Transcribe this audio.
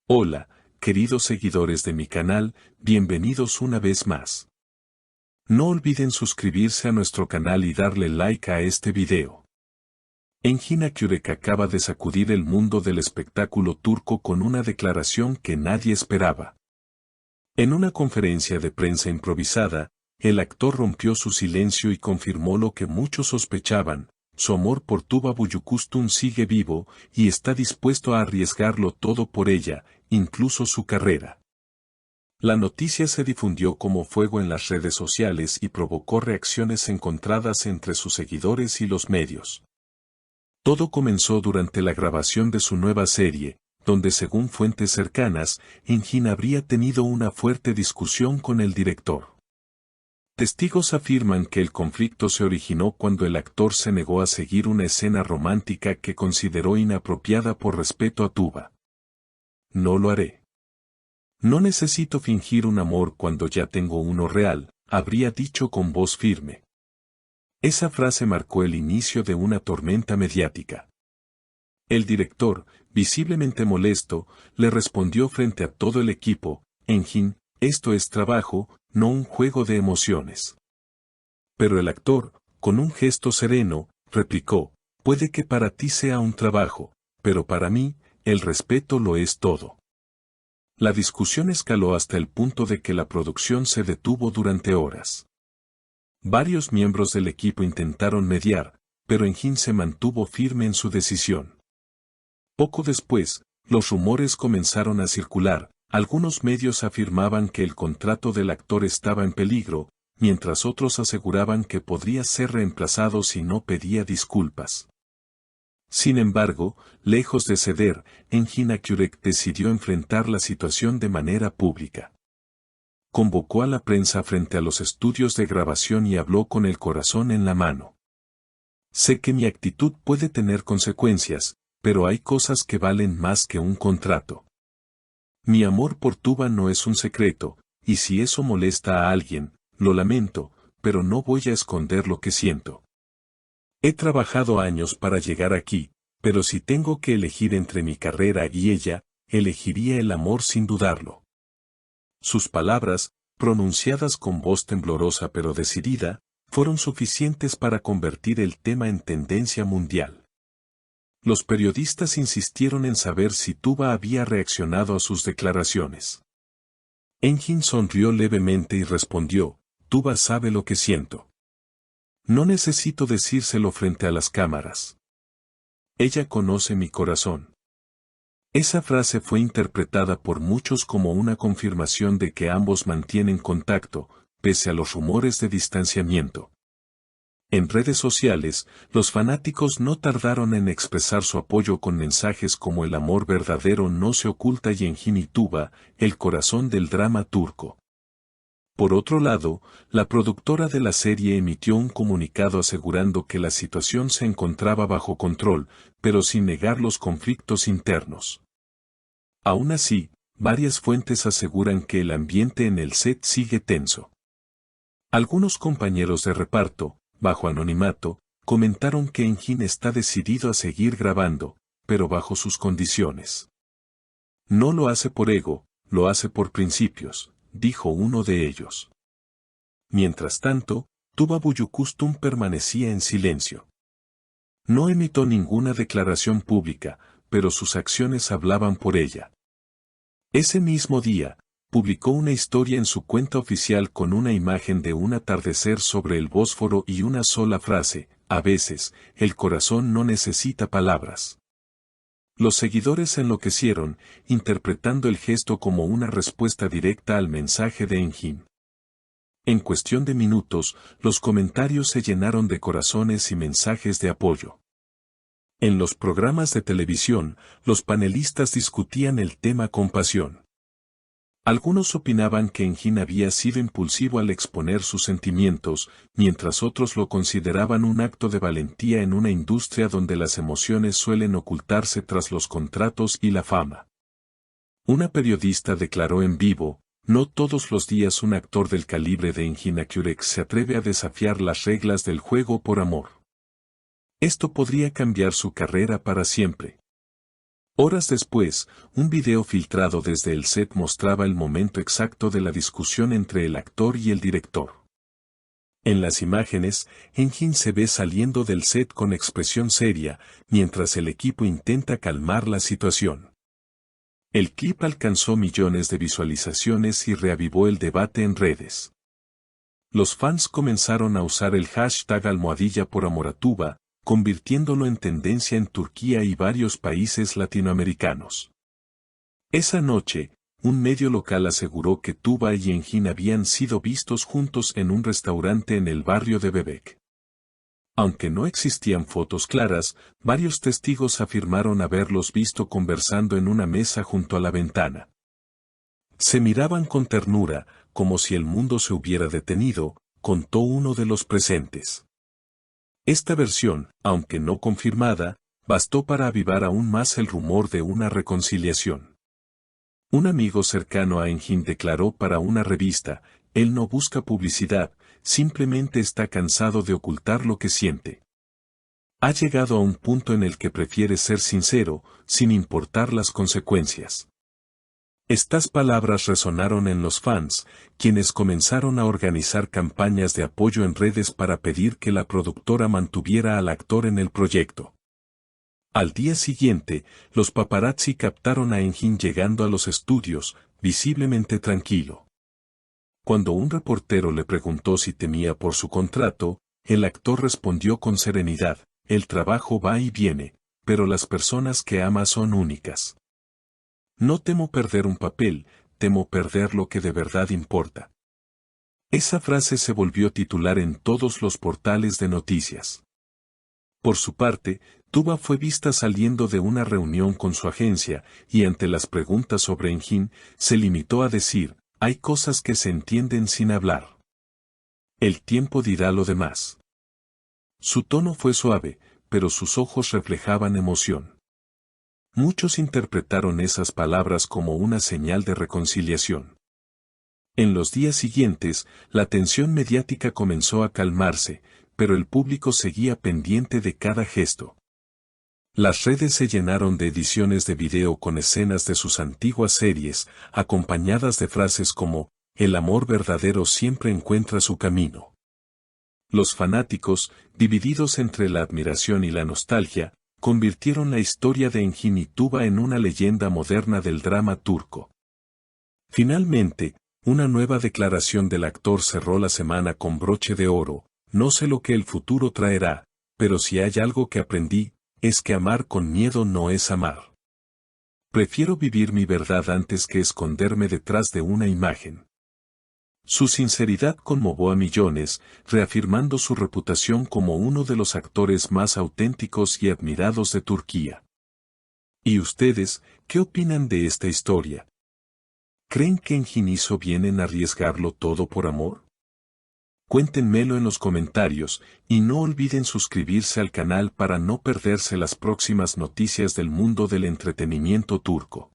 Hola, queridos seguidores de mi canal, bienvenidos una vez más. No olviden suscribirse a nuestro canal y darle like a este video. Engin Akyürek acaba de sacudir el mundo del espectáculo turco con una declaración que nadie esperaba. En una conferencia de prensa improvisada, el actor rompió su silencio y confirmó lo que muchos sospechaban: su amor por Tuba Büyüküstün sigue vivo y está dispuesto a arriesgarlo todo por ella, incluso su carrera. La noticia se difundió como fuego en las redes sociales y provocó reacciones encontradas entre sus seguidores y los medios. Todo comenzó durante la grabación de su nueva serie, donde según fuentes cercanas, Engin habría tenido una fuerte discusión con el director. Testigos afirman que el conflicto se originó cuando el actor se negó a seguir una escena romántica que consideró inapropiada por respeto a Tuba. No lo haré. No necesito fingir un amor cuando ya tengo uno real, habría dicho con voz firme. Esa frase marcó el inicio de una tormenta mediática. El director, visiblemente molesto, le respondió frente a todo el equipo: Engin, esto es trabajo, no un juego de emociones. Pero el actor, con un gesto sereno, replicó: puede que para ti sea un trabajo, pero para mí, el respeto lo es todo. La discusión escaló hasta el punto de que la producción se detuvo durante horas. Varios miembros del equipo intentaron mediar, pero Engin se mantuvo firme en su decisión. Poco después, los rumores comenzaron a circular. Algunos medios afirmaban que el contrato del actor estaba en peligro, mientras otros aseguraban que podría ser reemplazado si no pedía disculpas. Sin embargo, lejos de ceder, Engin Akyürek decidió enfrentar la situación de manera pública. Convocó a la prensa frente a los estudios de grabación y habló con el corazón en la mano. Sé que mi actitud puede tener consecuencias, pero hay cosas que valen más que un contrato. Mi amor por Tuba no es un secreto, y si eso molesta a alguien, lo lamento, pero no voy a esconder lo que siento. He trabajado años para llegar aquí, pero si tengo que elegir entre mi carrera y ella, elegiría el amor sin dudarlo. Sus palabras, pronunciadas con voz temblorosa pero decidida, fueron suficientes para convertir el tema en tendencia mundial. Los periodistas insistieron en saber si Tuba había reaccionado a sus declaraciones. Engin sonrió levemente y respondió: Tuba sabe lo que siento. No necesito decírselo frente a las cámaras. Ella conoce mi corazón. Esa frase fue interpretada por muchos como una confirmación de que ambos mantienen contacto, pese a los rumores de distanciamiento. En redes sociales, los fanáticos no tardaron en expresar su apoyo con mensajes como: el amor verdadero no se oculta y Engin y Tuba, el corazón del drama turco. Por otro lado, la productora de la serie emitió un comunicado asegurando que la situación se encontraba bajo control, pero sin negar los conflictos internos. Aún así, varias fuentes aseguran que el ambiente en el set sigue tenso. Algunos compañeros de reparto, bajo anonimato, comentaron que Engin está decidido a seguir grabando, pero bajo sus condiciones. No lo hace por ego, lo hace por principios, dijo uno de ellos. Mientras tanto, Tuba Büyüküstün permanecía en silencio. No emitió ninguna declaración pública, pero sus acciones hablaban por ella. Ese mismo día, publicó una historia en su cuenta oficial con una imagen de un atardecer sobre el Bósforo y una sola frase: a veces, el corazón no necesita palabras. Los seguidores enloquecieron, interpretando el gesto como una respuesta directa al mensaje de Engin. En cuestión de minutos, los comentarios se llenaron de corazones y mensajes de apoyo. En los programas de televisión, los panelistas discutían el tema con pasión. Algunos opinaban que Engin había sido impulsivo al exponer sus sentimientos, mientras otros lo consideraban un acto de valentía en una industria donde las emociones suelen ocultarse tras los contratos y la fama. Una periodista declaró en vivo: no todos los días un actor del calibre de Engin Akyürek se atreve a desafiar las reglas del juego por amor. Esto podría cambiar su carrera para siempre. Horas después, un video filtrado desde el set mostraba el momento exacto de la discusión entre el actor y el director. En las imágenes, Engin se ve saliendo del set con expresión seria, mientras el equipo intenta calmar la situación. El clip alcanzó millones de visualizaciones y reavivó el debate en redes. Los fans comenzaron a usar el hashtag #AlmohadillaPorAmoratuba, convirtiéndolo en tendencia en Turquía y varios países latinoamericanos. Esa noche, un medio local aseguró que Tuba y Engin habían sido vistos juntos en un restaurante en el barrio de Bebek. Aunque no existían fotos claras, varios testigos afirmaron haberlos visto conversando en una mesa junto a la ventana. Se miraban con ternura, como si el mundo se hubiera detenido, contó uno de los presentes. Esta versión, aunque no confirmada, bastó para avivar aún más el rumor de una reconciliación. Un amigo cercano a Engin declaró para una revista, él no busca publicidad, simplemente está cansado de ocultar lo que siente. Ha llegado a un punto en el que prefiere ser sincero, sin importar las consecuencias. Estas palabras resonaron en los fans, quienes comenzaron a organizar campañas de apoyo en redes para pedir que la productora mantuviera al actor en el proyecto. Al día siguiente, los paparazzi captaron a Engin llegando a los estudios, visiblemente tranquilo. Cuando un reportero le preguntó si temía por su contrato, el actor respondió con serenidad, el trabajo va y viene, pero las personas que ama son únicas. No temo perder un papel, temo perder lo que de verdad importa. Esa frase se volvió titular en todos los portales de noticias. Por su parte, Tuba fue vista saliendo de una reunión con su agencia, y ante las preguntas sobre Engin, se limitó a decir, hay cosas que se entienden sin hablar. El tiempo dirá lo demás. Su tono fue suave, pero sus ojos reflejaban emoción. Muchos interpretaron esas palabras como una señal de reconciliación. En los días siguientes, la tensión mediática comenzó a calmarse, pero el público seguía pendiente de cada gesto. Las redes se llenaron de ediciones de video con escenas de sus antiguas series, acompañadas de frases como, el amor verdadero siempre encuentra su camino. Los fanáticos, divididos entre la admiración y la nostalgia, convirtieron la historia de Engin y Tuba en una leyenda moderna del drama turco. Finalmente, una nueva declaración del actor cerró la semana con broche de oro, no sé lo que el futuro traerá, pero si hay algo que aprendí, es que amar con miedo no es amar. Prefiero vivir mi verdad antes que esconderme detrás de una imagen. Su sinceridad conmovió a millones, reafirmando su reputación como uno de los actores más auténticos y admirados de Turquía. ¿Y ustedes, qué opinan de esta historia? ¿Creen que Engin hizo bien en arriesgarlo todo por amor? Cuéntenmelo en los comentarios, y no olviden suscribirse al canal para no perderse las próximas noticias del mundo del entretenimiento turco.